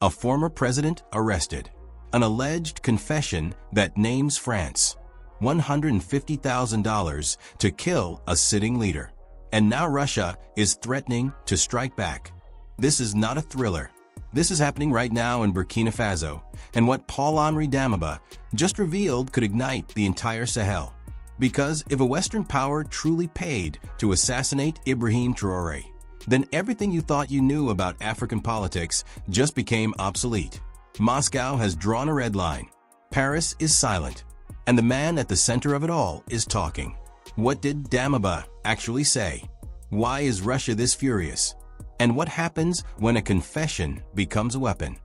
a former president arrested. An alleged confession that names France. $150,000 to kill a sitting leader. And now Russia is threatening to strike back. This is not a thriller. This is happening right now in Burkina Faso, and what Paul-Henri Damiba just revealed could ignite the entire Sahel. Because if a Western power truly paid to assassinate Ibrahim Traoré, then everything you thought you knew about African politics just became obsolete. Moscow has drawn a red line. Paris is silent. And the man at the center of it all is talking. What did Damiba actually say? Why is Russia this furious? And what happens when a confession becomes a weapon?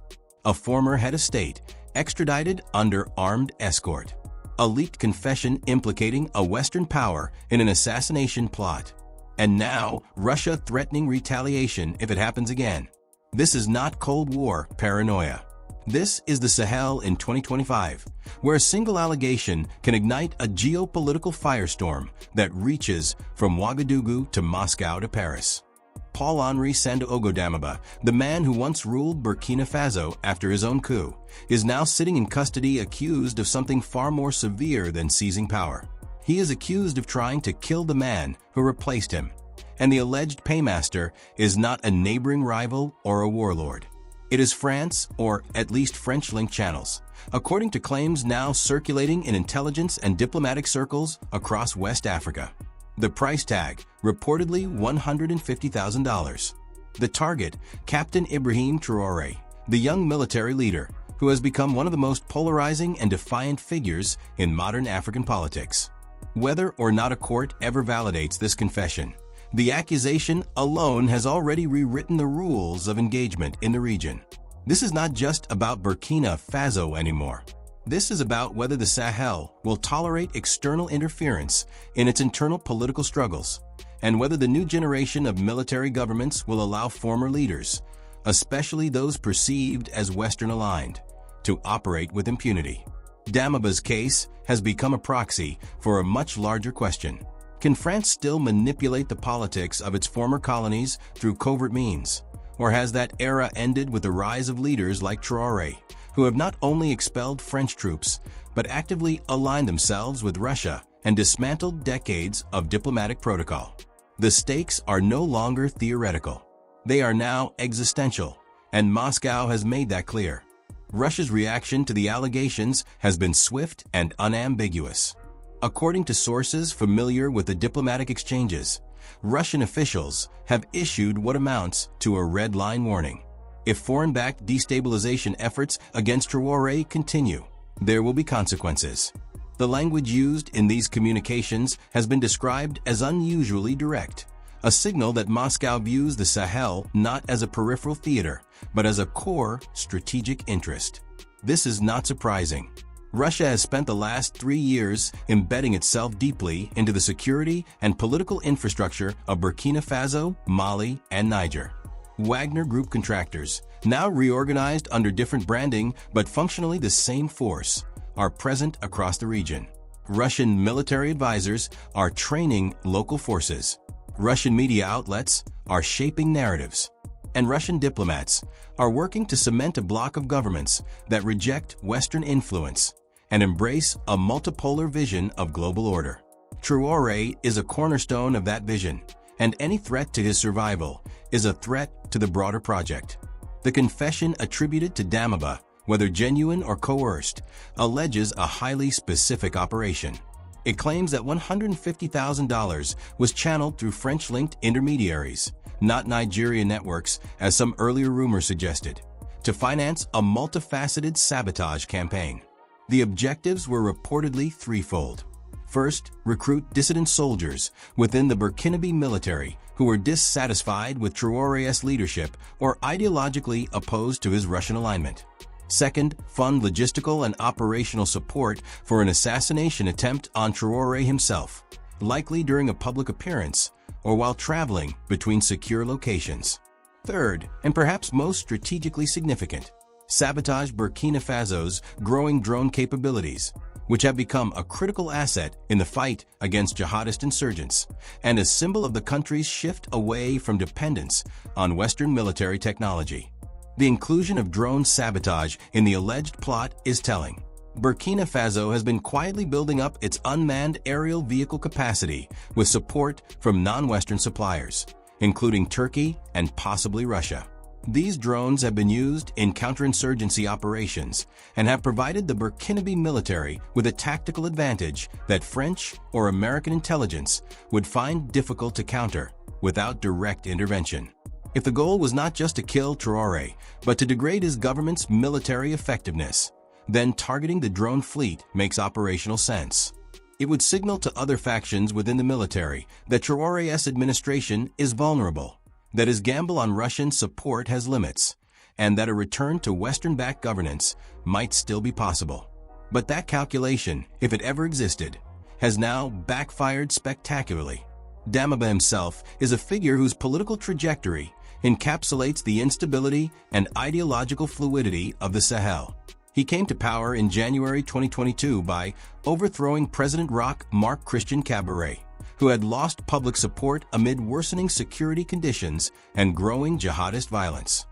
A former head of state extradited under armed escort. A leaked confession implicating a Western power in an assassination plot. And now, Russia threatening retaliation if it happens again. This is not Cold War paranoia. This is the Sahel in 2025, where a single allegation can ignite a geopolitical firestorm that reaches from Ouagadougou to Moscow to Paris. Paul-Henri Sandaogo Damiba, the man who once ruled Burkina Faso after his own coup, is now sitting in custody accused of something far more severe than seizing power. He is accused of trying to kill the man who replaced him, and the alleged paymaster is not a neighboring rival or a warlord. It is France, or at least French-linked channels, according to claims now circulating in intelligence and diplomatic circles across West Africa. The price tag, reportedly $150,000. The target, Captain Ibrahim Traoré, the young military leader, who has become one of the most polarizing and defiant figures in modern African politics. Whether or not a court ever validates this confession, the accusation alone has already rewritten the rules of engagement in the region. This is not just about Burkina Faso anymore. This is about whether the Sahel will tolerate external interference in its internal political struggles, and whether the new generation of military governments will allow former leaders, especially those perceived as Western-aligned, to operate with impunity. Damiba's case has become a proxy for a much larger question. Can France still manipulate the politics of its former colonies through covert means? Or has that era ended with the rise of leaders like Traoré, who have not only expelled French troops, but actively aligned themselves with Russia and dismantled decades of diplomatic protocol? The stakes are no longer theoretical. They are now existential, and Moscow has made that clear. Russia's reaction to the allegations has been swift and unambiguous. According to sources familiar with the diplomatic exchanges, Russian officials have issued what amounts to a red line warning. If foreign-backed destabilization efforts against Traoré continue, there will be consequences. The language used in these communications has been described as unusually direct, a signal that Moscow views the Sahel not as a peripheral theater, but as a core strategic interest. This is not surprising. Russia has spent the last 3 years embedding itself deeply into the security and political infrastructure of Burkina Faso, Mali, and Niger. Wagner Group contractors, now reorganized under different branding but functionally the same force, are present across the region. Russian military advisors are training local forces. Russian media outlets are shaping narratives. And Russian diplomats are working to cement a bloc of governments that reject Western influence and embrace a multipolar vision of global order. Traoré is a cornerstone of that vision, and any threat to his survival is a threat to the broader project. The confession attributed to Damiba, whether genuine or coerced, alleges a highly specific operation. It claims that $150,000 was channeled through French-linked intermediaries, not Nigerian networks, as some earlier rumors suggested, to finance a multifaceted sabotage campaign. The objectives were reportedly threefold. First, recruit dissident soldiers within the Burkinabe military who were dissatisfied with Traoré's leadership or ideologically opposed to his Russian alignment. Second, fund logistical and operational support for an assassination attempt on Traoré himself, likely during a public appearance or while traveling between secure locations. Third, and perhaps most strategically significant, sabotage Burkina Faso's growing drone capabilities, which have become a critical asset in the fight against jihadist insurgents and a symbol of the country's shift away from dependence on Western military technology. The inclusion of drone sabotage in the alleged plot is telling. Burkina Faso has been quietly building up its unmanned aerial vehicle capacity with support from non-Western suppliers, including Turkey and possibly Russia. These drones have been used in counterinsurgency operations and have provided the Burkinabe military with a tactical advantage that French or American intelligence would find difficult to counter without direct intervention. If the goal was not just to kill Traore, but to degrade his government's military effectiveness, then targeting the drone fleet makes operational sense. It would signal to other factions within the military that Traore's administration is vulnerable, that his gamble on Russian support has limits, and that a return to Western-backed governance might still be possible. But that calculation, if it ever existed, has now backfired spectacularly. Damiba himself is a figure whose political trajectory encapsulates the instability and ideological fluidity of the Sahel. He came to power in January 2022 by overthrowing President Marc Christian Traoré, who had lost public support amid worsening security conditions and growing jihadist violence.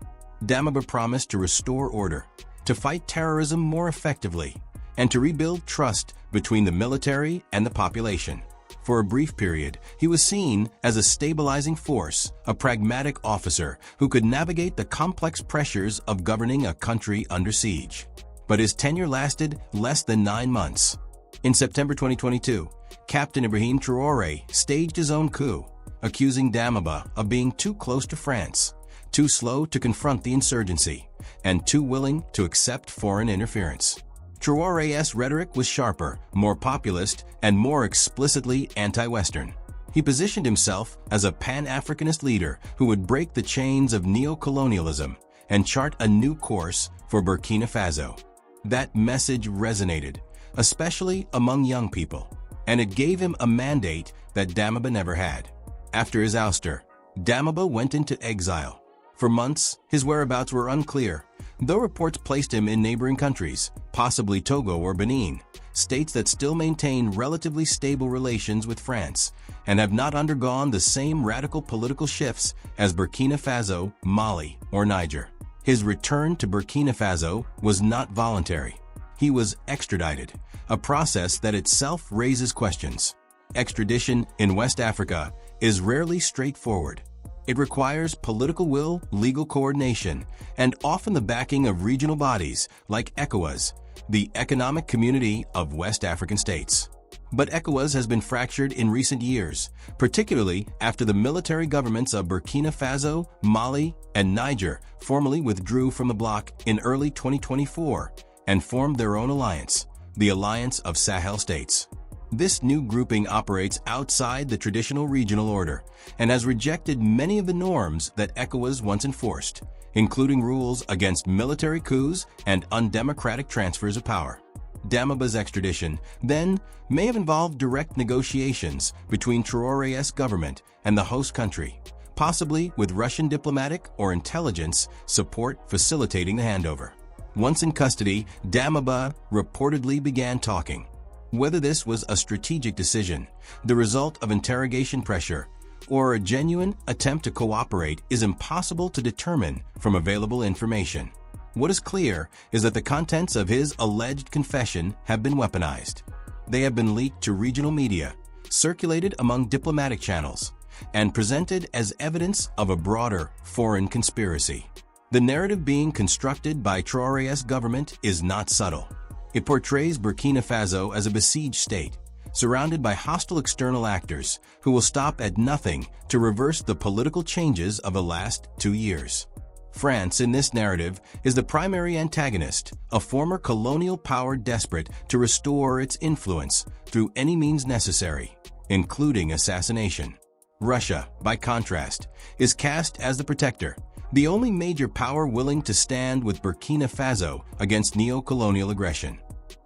Damiba promised to restore order, to fight terrorism more effectively, and to rebuild trust between the military and the population. For a brief period, he was seen as a stabilizing force, a pragmatic officer who could navigate the complex pressures of governing a country under siege. But his tenure lasted less than 9 months. In September 2022, Captain Ibrahim Traoré staged his own coup, accusing Damiba of being too close to France, too slow to confront the insurgency, and too willing to accept foreign interference. Traoré's rhetoric was sharper, more populist, and more explicitly anti-Western. He positioned himself as a Pan-Africanist leader who would break the chains of neo-colonialism and chart a new course for Burkina Faso. That message resonated, especially among young people, and it gave him a mandate that Damiba never had. After his ouster, Damiba went into exile. For months, his whereabouts were unclear, though reports placed him in neighboring countries, possibly Togo or Benin, states that still maintain relatively stable relations with France and have not undergone the same radical political shifts as Burkina Faso, Mali, or Niger. His return to Burkina Faso was not voluntary. He was extradited, a process that itself raises questions. Extradition in West Africa is rarely straightforward. It requires political will, legal coordination, and often the backing of regional bodies like ECOWAS, the Economic Community of West African States. But ECOWAS has been fractured in recent years, particularly after the military governments of Burkina Faso, Mali, and Niger formally withdrew from the bloc in early 2024 and formed their own alliance, the Alliance of Sahel States. This new grouping operates outside the traditional regional order and has rejected many of the norms that ECOWAS once enforced, including rules against military coups and undemocratic transfers of power. Damiba's extradition, then, may have involved direct negotiations between Traoré's government and the host country, possibly with Russian diplomatic or intelligence support facilitating the handover. Once in custody, Damiba reportedly began talking. Whether this was a strategic decision, the result of interrogation pressure, or a genuine attempt to cooperate is impossible to determine from available information. What is clear is that the contents of his alleged confession have been weaponized. They have been leaked to regional media, circulated among diplomatic channels, and presented as evidence of a broader foreign conspiracy. The narrative being constructed by Traoré's government is not subtle. It portrays Burkina Faso as a besieged state, surrounded by hostile external actors who will stop at nothing to reverse the political changes of the last 2 years. France, in this narrative, is the primary antagonist, a former colonial power desperate to restore its influence through any means necessary, including assassination. Russia, by contrast, is cast as the protector, the only major power willing to stand with Burkina Faso against neo-colonial aggression.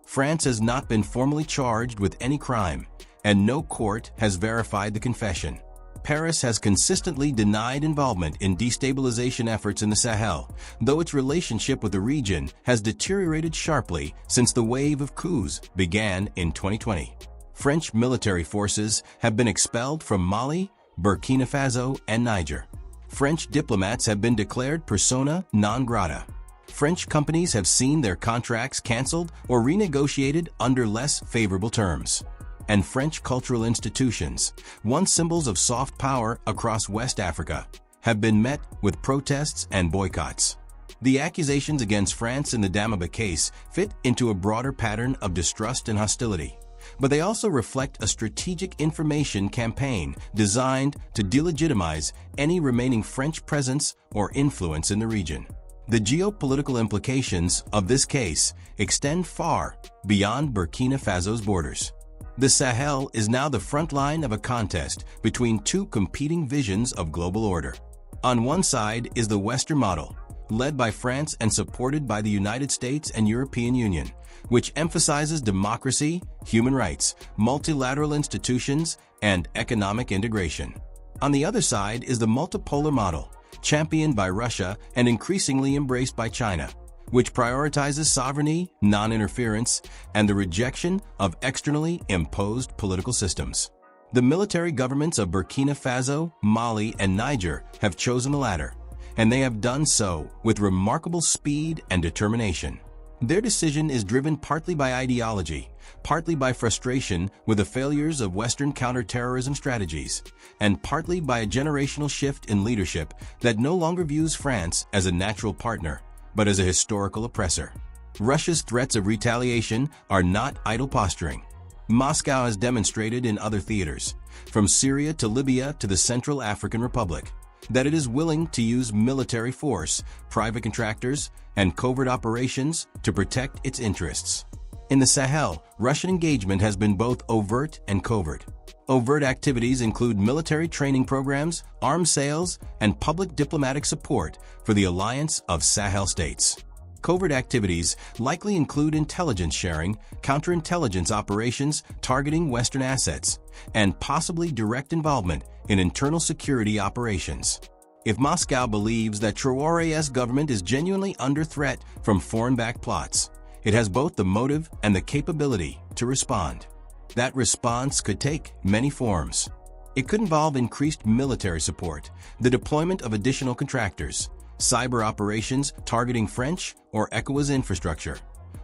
France has not been formally charged with any crime, and no court has verified the confession. Paris has consistently denied involvement in destabilization efforts in the Sahel, though its relationship with the region has deteriorated sharply since the wave of coups began in 2020. French military forces have been expelled from Mali, Burkina Faso, and Niger. French diplomats have been declared persona non grata. French companies have seen their contracts canceled or renegotiated under less favorable terms. And French cultural institutions, once symbols of soft power across West Africa, have been met with protests and boycotts. The accusations against France in the Damiba case fit into a broader pattern of distrust and hostility, but they also reflect a strategic information campaign designed to delegitimize any remaining French presence or influence in the region. The geopolitical implications of this case extend far beyond Burkina Faso's borders. The Sahel is now the front line of a contest between two competing visions of global order. On one side is the Western model, led by France and supported by the United States and European Union, which emphasizes democracy, human rights, multilateral institutions, and economic integration. On the other side is the multipolar model, championed by Russia and increasingly embraced by China, which prioritizes sovereignty, non-interference, and the rejection of externally imposed political systems. The military governments of Burkina Faso, Mali, and Niger have chosen the latter, and they have done so with remarkable speed and determination. Their decision is driven partly by ideology, partly by frustration with the failures of Western counterterrorism strategies, and partly by a generational shift in leadership that no longer views France as a natural partner, but as a historical oppressor. Russia's threats of retaliation are not idle posturing. Moscow has demonstrated in other theaters, from Syria to Libya to the Central African Republic, that it is willing to use military force, private contractors, and covert operations to protect its interests. In the Sahel, Russian engagement has been both overt and covert. Overt activities include military training programs, arms sales, and public diplomatic support for the alliance of Sahel states. Covert activities likely include intelligence sharing, counterintelligence operations targeting Western assets, and possibly direct involvement in internal security operations. If Moscow believes that Traore's government is genuinely under threat from foreign-backed plots, it has both the motive and the capability to respond. That response could take many forms. It could involve increased military support, the deployment of additional contractors, cyber operations targeting French or ECOWAS infrastructure,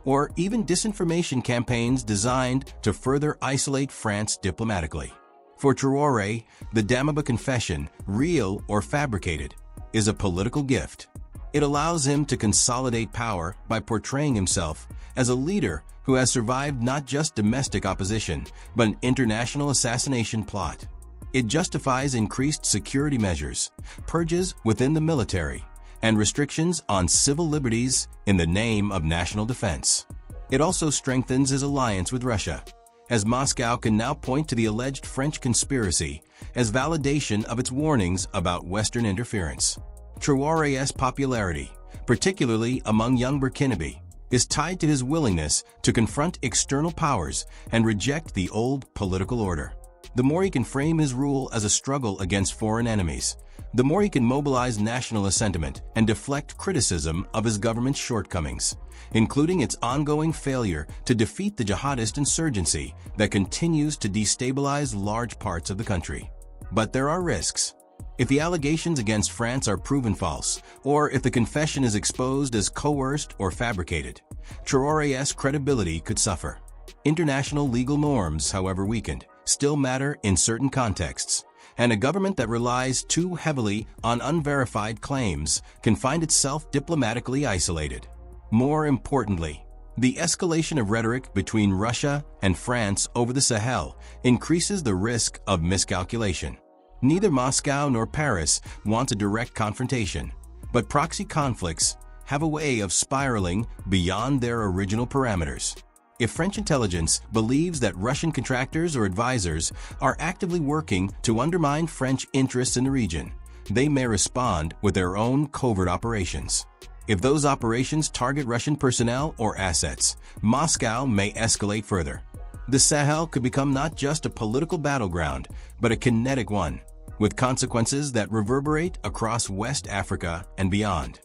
or even disinformation campaigns designed to further isolate France diplomatically. For Traore, the Damiba confession, real or fabricated, is a political gift. It allows him to consolidate power by portraying himself as a leader who has survived not just domestic opposition, but an international assassination plot. It justifies increased security measures, purges within the military, and restrictions on civil liberties in the name of national defense. It also strengthens his alliance with Russia, as Moscow can now point to the alleged French conspiracy as validation of its warnings about Western interference. Traore's popularity, particularly among young Burkinabe, is tied to his willingness to confront external powers and reject the old political order. The more he can frame his rule as a struggle against foreign enemies, the more he can mobilize nationalist sentiment and deflect criticism of his government's shortcomings, including its ongoing failure to defeat the jihadist insurgency that continues to destabilize large parts of the country. But there are risks. If the allegations against France are proven false, or if the confession is exposed as coerced or fabricated, Traore's credibility could suffer. International legal norms, however weakened, still matter in certain contexts, and a government that relies too heavily on unverified claims can find itself diplomatically isolated. More importantly, the escalation of rhetoric between Russia and France over the Sahel increases the risk of miscalculation. Neither Moscow nor Paris wants a direct confrontation, but proxy conflicts have a way of spiraling beyond their original parameters. If French intelligence believes that Russian contractors or advisors are actively working to undermine French interests in the region, they may respond with their own covert operations. If those operations target Russian personnel or assets, Moscow may escalate further. The Sahel could become not just a political battleground, but a kinetic one, with consequences that reverberate across West Africa and beyond.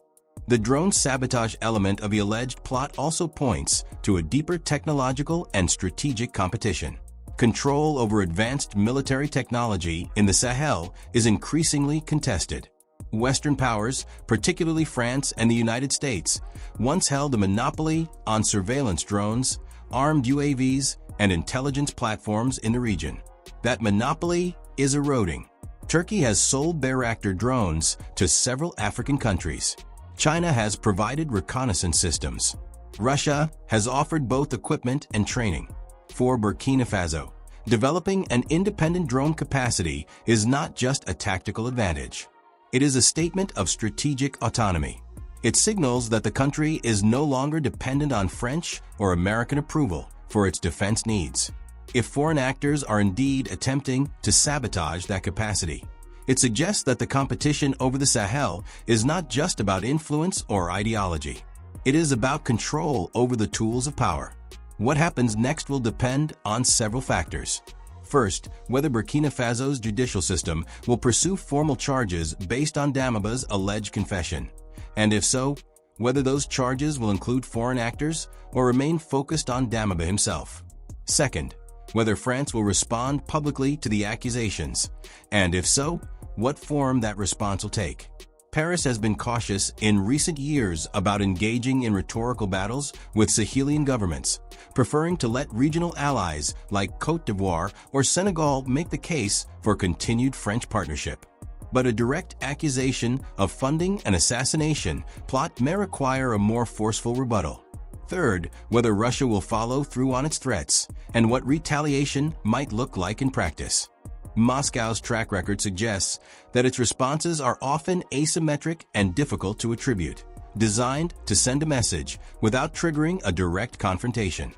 The drone sabotage element of the alleged plot also points to a deeper technological and strategic competition. Control over advanced military technology in the Sahel is increasingly contested. Western powers, particularly France and the United States, once held a monopoly on surveillance drones, armed UAVs, and intelligence platforms in the region. That monopoly is eroding. Turkey has sold Bayraktar drones to several African countries. China has provided reconnaissance systems. Russia has offered both equipment and training. For Burkina Faso, developing an independent drone capacity is not just a tactical advantage. It is a statement of strategic autonomy. It signals that the country is no longer dependent on French or American approval for its defense needs. If foreign actors are indeed attempting to sabotage that capacity, it suggests that the competition over the Sahel is not just about influence or ideology. It is about control over the tools of power. What happens next will depend on several factors. First, whether Burkina Faso's judicial system will pursue formal charges based on Damiba's alleged confession, and if so, whether those charges will include foreign actors or remain focused on Damiba himself. Second, whether France will respond publicly to the accusations, and if so, what form that response will take. Paris has been cautious in recent years about engaging in rhetorical battles with Sahelian governments, preferring to let regional allies like Côte d'Ivoire or Senegal make the case for continued French partnership. But a direct accusation of funding an assassination plot may require a more forceful rebuttal. Third, whether Russia will follow through on its threats and what retaliation might look like in practice. Moscow's track record suggests that its responses are often asymmetric and difficult to attribute, designed to send a message without triggering a direct confrontation.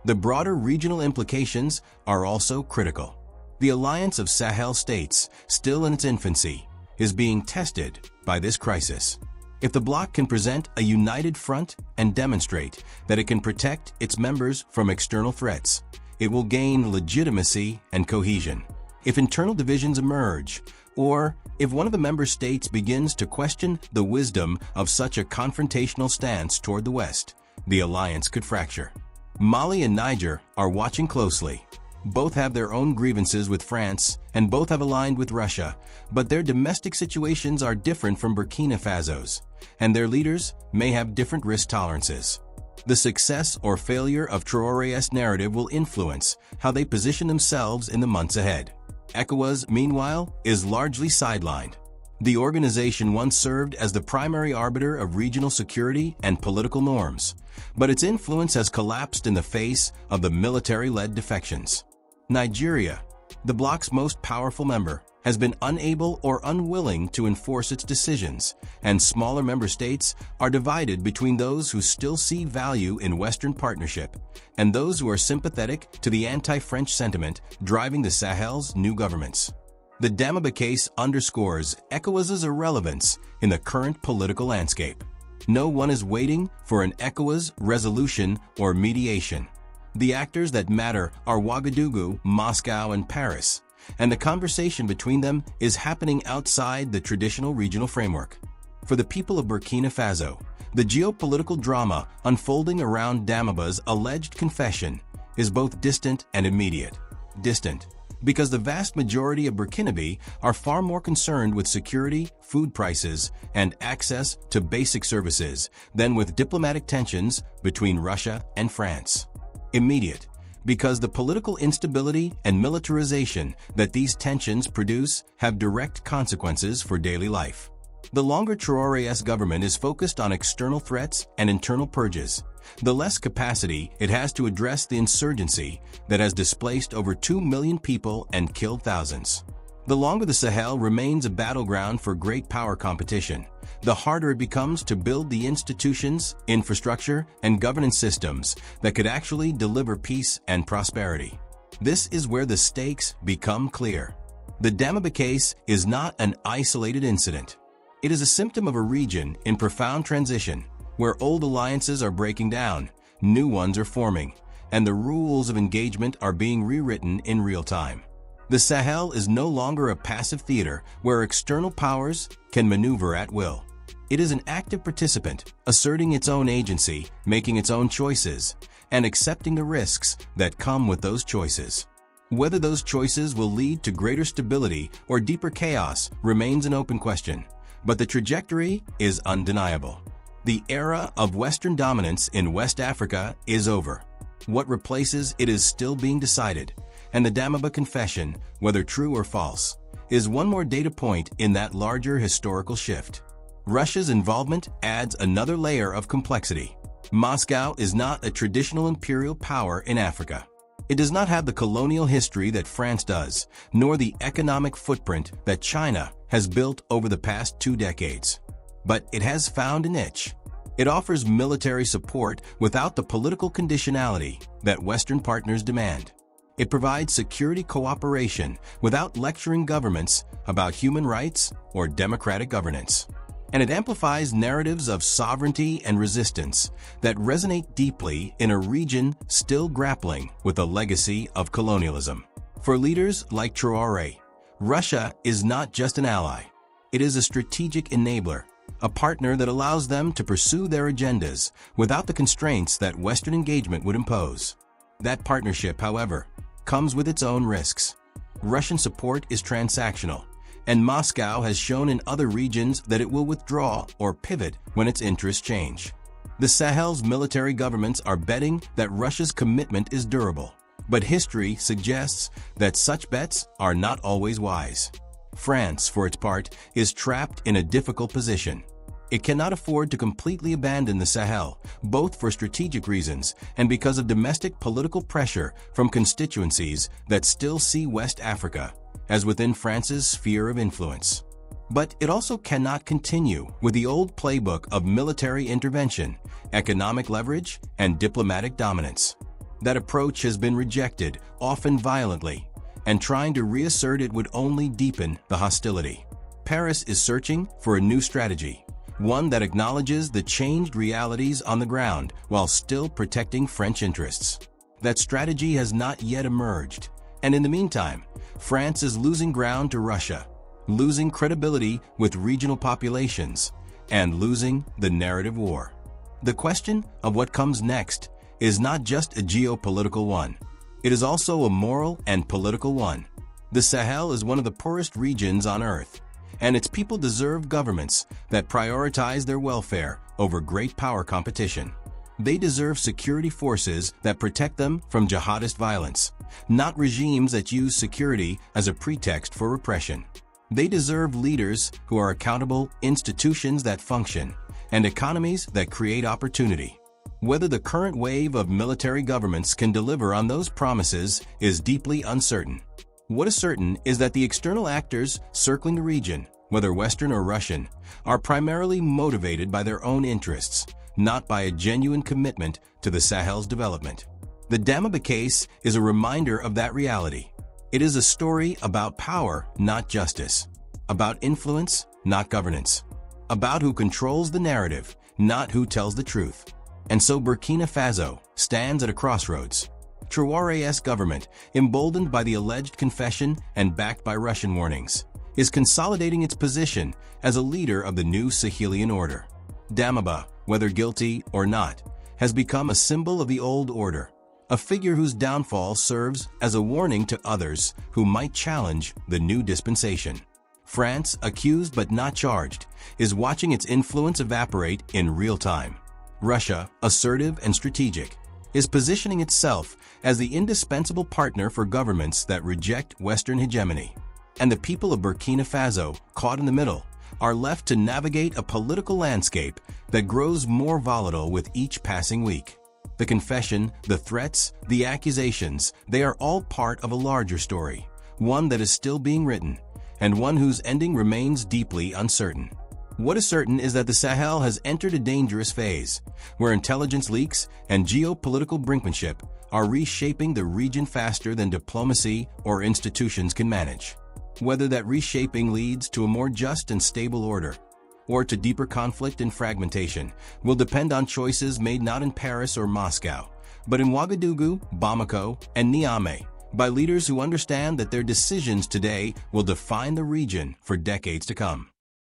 The broader regional implications are also critical. The alliance of Sahel states, still in its infancy, is being tested by this crisis. If the bloc can present a united front and demonstrate that it can protect its members from external threats, it will gain legitimacy and cohesion. If internal divisions emerge, or if one of the member states begins to question the wisdom of such a confrontational stance toward the West, the alliance could fracture. Mali and Niger are watching closely. Both have their own grievances with France, and both have aligned with Russia, but their domestic situations are different from Burkina Faso's, and their leaders may have different risk tolerances. The success or failure of Traoré's narrative will influence how they position themselves in the months ahead. ECOWAS, meanwhile, is largely sidelined. The organization once served as the primary arbiter of regional security and political norms, but its influence has collapsed in the face of the military-led defections. Nigeria, the bloc's most powerful member, has been unable or unwilling to enforce its decisions, and smaller member states are divided between those who still see value in Western partnership and those who are sympathetic to the anti-French sentiment driving the Sahel's new governments. The Damiba case underscores ECOWAS's irrelevance in the current political landscape. No one is waiting for an ECOWAS resolution or mediation. The actors that matter are Ouagadougou, Moscow, and Paris, and the conversation between them is happening outside the traditional regional framework. For the people of Burkina Faso, the geopolitical drama unfolding around Damiba's alleged confession is both distant and immediate. Distant, because the vast majority of Burkinabe are far more concerned with security, food prices, and access to basic services than with diplomatic tensions between Russia and France. Immediate, because the political instability and militarization that these tensions produce have direct consequences for daily life. The longer Traoré's government is focused on external threats and internal purges, the less capacity it has to address the insurgency that has displaced over 2 million people and killed thousands. The longer the Sahel remains a battleground for great power competition, the harder it becomes to build the institutions, infrastructure, and governance systems that could actually deliver peace and prosperity. This is where the stakes become clear. The Damiba case is not an isolated incident. It is a symptom of a region in profound transition, where old alliances are breaking down, new ones are forming, and the rules of engagement are being rewritten in real time. The Sahel is no longer a passive theater where external powers can maneuver at will. It is an active participant, asserting its own agency, making its own choices, and accepting the risks that come with those choices. Whether those choices will lead to greater stability or deeper chaos remains an open question, But the trajectory is undeniable. The era of Western dominance in West Africa is over. What replaces it is still being decided, and the Damiba confession, whether true or false, is one more data point in that larger historical shift. Russia's involvement adds another layer of complexity. Moscow is not a traditional imperial power in Africa. It does not have the colonial history that France does, nor the economic footprint that China has built over the past 2 decades. But it has found a niche. It offers military support without the political conditionality that Western partners demand. It provides security cooperation without lecturing governments about human rights or democratic governance. And it amplifies narratives of sovereignty and resistance that resonate deeply in a region still grappling with a legacy of colonialism. For leaders like Traore, Russia is not just an ally. It is a strategic enabler, a partner that allows them to pursue their agendas without the constraints that Western engagement would impose. That partnership, however, comes with its own risks. Russian support is transactional, and Moscow has shown in other regions that it will withdraw or pivot when its interests change. The Sahel's military governments are betting that Russia's commitment is durable, but history suggests that such bets are not always wise. France, for its part, is trapped in a difficult position. It cannot afford to completely abandon the Sahel, both for strategic reasons and because of domestic political pressure from constituencies that still see West Africa as within France's sphere of influence. But it also cannot continue with the old playbook of military intervention, economic leverage, and diplomatic dominance. That approach has been rejected, often violently, and trying to reassert it would only deepen the hostility. Paris is searching for a new strategy, one that acknowledges the changed realities on the ground while still protecting French interests. That strategy has not yet emerged, and in the meantime, France is losing ground to Russia, losing credibility with regional populations, and losing the narrative war. The question of what comes next is not just a geopolitical one. It is also a moral and political one. The Sahel is one of the poorest regions on Earth, and its people deserve governments that prioritize their welfare over great power competition. They deserve security forces that protect them from jihadist violence, not regimes that use security as a pretext for repression. They deserve leaders who are accountable, institutions that function, and economies that create opportunity. Whether the current wave of military governments can deliver on those promises is deeply uncertain. What is certain is that the external actors circling the region, whether Western or Russian, are primarily motivated by their own interests, not by a genuine commitment to the Sahel's development. The Damiba case is a reminder of that reality. It is a story about power, not justice, about influence, not governance, about who controls the narrative, not who tells the truth. And so Burkina Faso stands at a crossroads. Traore's government, emboldened by the alleged confession and backed by Russian warnings, is consolidating its position as a leader of the new Sahelian order. Damiba, whether guilty or not, has become a symbol of the old order, a figure whose downfall serves as a warning to others who might challenge the new dispensation. France, accused but not charged, is watching its influence evaporate in real time. Russia, assertive and strategic, is positioning itself as the indispensable partner for governments that reject Western hegemony. And the people of Burkina Faso, caught in the middle, are left to navigate a political landscape that grows more volatile with each passing week. The confession, the threats, the accusations, they are all part of a larger story, one that is still being written, and one whose ending remains deeply uncertain. What is certain is that the Sahel has entered a dangerous phase, where intelligence leaks and geopolitical brinkmanship are reshaping the region faster than diplomacy or institutions can manage. Whether that reshaping leads to a more just and stable order, or to deeper conflict and fragmentation, will depend on choices made not in Paris or Moscow, but in Ouagadougou, Bamako, and Niamey, by leaders who understand that their decisions today will define the region for decades to come.